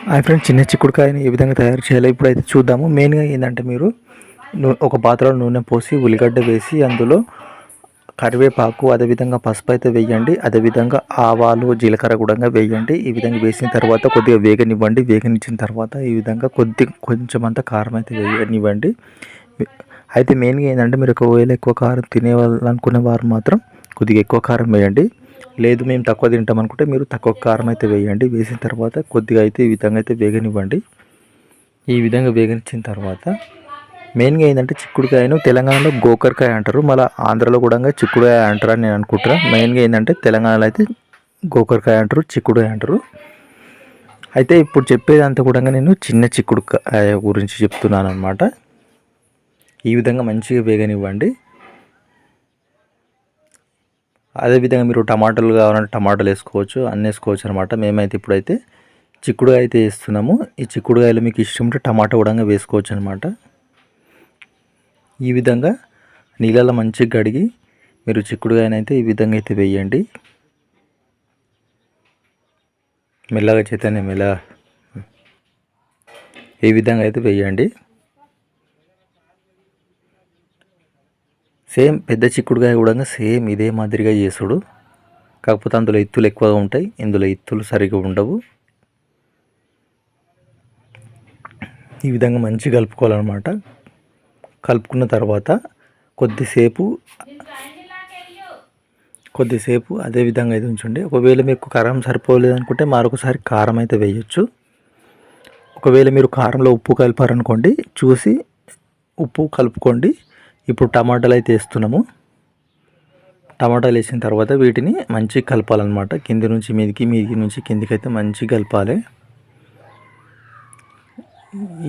Hi friends, చిన్న చిక్కుడుకాయని ఏ విధంగా తయారు చేయాలో ఇప్పుడైతే చూద్దాము. మెయిన్గా ఏంటంటే మీరు ఒక పాత్రలో నూనె పోసి ఉల్లిగడ్డ వేసి అందులో కరివేపాకు అదేవిధంగా పసుపు అయితే వేయండి. అదేవిధంగా ఆవాలు జీలకర్ర కూడా వేయండి. ఈ విధంగా వేసిన తర్వాత కొద్దిగా వేగనివ్వండి. వేగనిచ్చిన తర్వాత ఈ విధంగా కొంచెం అంతా కారం అయితే వేయనివ్వండి. అయితే మెయిన్గా ఏంటంటే మీరు ఒకవేళ ఎక్కువ కారం తినేవాళ్ళనుకునే వారు మాత్రం కొద్దిగా ఎక్కువ కారం వేయండి. లేదు మేము తక్కువ తింటాం అనుకుంటే మీరు తక్కువ కారం అయితే వేయండి. వేసిన తర్వాత కొద్దిగా అయితే ఈ విధంగా అయితే వేగనివ్వండి. ఈ విధంగా వేగనిచ్చిన తర్వాత మెయిన్గా ఏంటంటే చిక్కుడుకాయను తెలంగాణలో గోకరకాయ అంటారు, మళ్ళీ ఆంధ్రలో కూడా చిక్కుడుకాయ అంటారు అని నేను అనుకుంటున్నా. మెయిన్గా ఏంటంటే తెలంగాణలో అయితే గోకరకాయ అంటారు, చిక్కుడుకాయ అంటారు. అయితే ఇప్పుడు చెప్పేదంతా కూడా నేను చిన్న చిక్కుడుకాయ గురించి చెప్తున్నాను అనమాట. ఈ విధంగా మంచిగా వేగనివ్వండి. అదేవిధంగా మీరు టమాటాలు కావాలంటే టమాటాలు వేసుకోవచ్చు, అన్నీ వేసుకోవచ్చు అనమాట. మేమైతే ఇప్పుడైతే చిక్కుడుకాయ అయితే వేస్తున్నాము. ఈ చిక్కుడుకాయలు మీకు ఇష్టం ఉంటే టమాటా కూడా వేసుకోవచ్చు అనమాట. ఈ విధంగా నీళ్ళలో మంచిగా కడిగి మీరు చిక్కుడుకాయనైతే ఈ విధంగా అయితే వేయండి. మెల్లగా చేతనే మెల్లగా ఈ విధంగా అయితే వేయండి. సేమ్ పెద్ద చిక్కుడుకాయ కూడా సేమ్ ఇదే మాదిరిగా చేసుడు, కాకపోతే అందులో ఇత్తులు ఎక్కువగా ఉంటాయి, ఇందులో ఇత్తులు సరిగా ఉండవు. ఈ విధంగా మంచిగా కలుపుకోవాలన్నమాట. కలుపుకున్న తర్వాత కొద్దిసేపు అదే విధంగా అయితే ఉంచండి. ఒకవేళ మీకు కారం సరిపోలేదు అనుకుంటే మరొకసారి కారం అయితే వేయచ్చు. ఒకవేళ మీరు కారంలో ఉప్పు కలిపారనుకోండి, చూసి ఉప్పు కలుపుకోండి. ఇప్పుడు టమాటాలు అయితే వేస్తున్నాము. టమాటాలు వేసిన తర్వాత వీటిని మంచిగా కలపాలన్నమాట. కింది నుంచి మీదికి, మీదికి నుంచి కిందికి అయితే మంచిగా కలపాలి.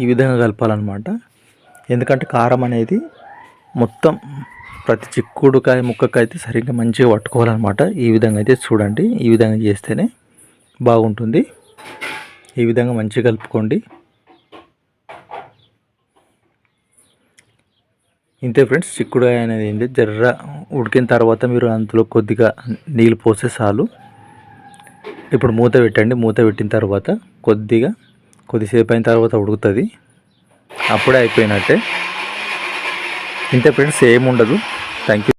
ఈ విధంగా కలపాలన్నమాట. ఎందుకంటే కారం అనేది మొత్తం ప్రతి చిక్కుడుకాయ ముక్కకైతే సరిగ్గా మంచిగా పట్టుకోవాలన్నమాట. ఈ విధంగా అయితే చూడండి, ఈ విధంగా చేస్తేనే బాగుంటుంది. ఈ విధంగా మంచిగా కలుపుకోండి. ఇంతే ఫ్రెండ్స్, చిక్కుడుకాయ అనేది ఏంటి జర్ర ఉడికిన తర్వాత మీరు అందులో కొద్దిగా నీళ్ళు పోసే చాలు. ఇప్పుడు మూత పెట్టండి. మూత పెట్టిన తర్వాత కొద్దిసేపు అయిన తర్వాత ఉడుకుతుంది, అప్పుడే అయిపోయినట్టే. ఇంతే ఫ్రెండ్స్, ఏం ఉండదు. Thank you.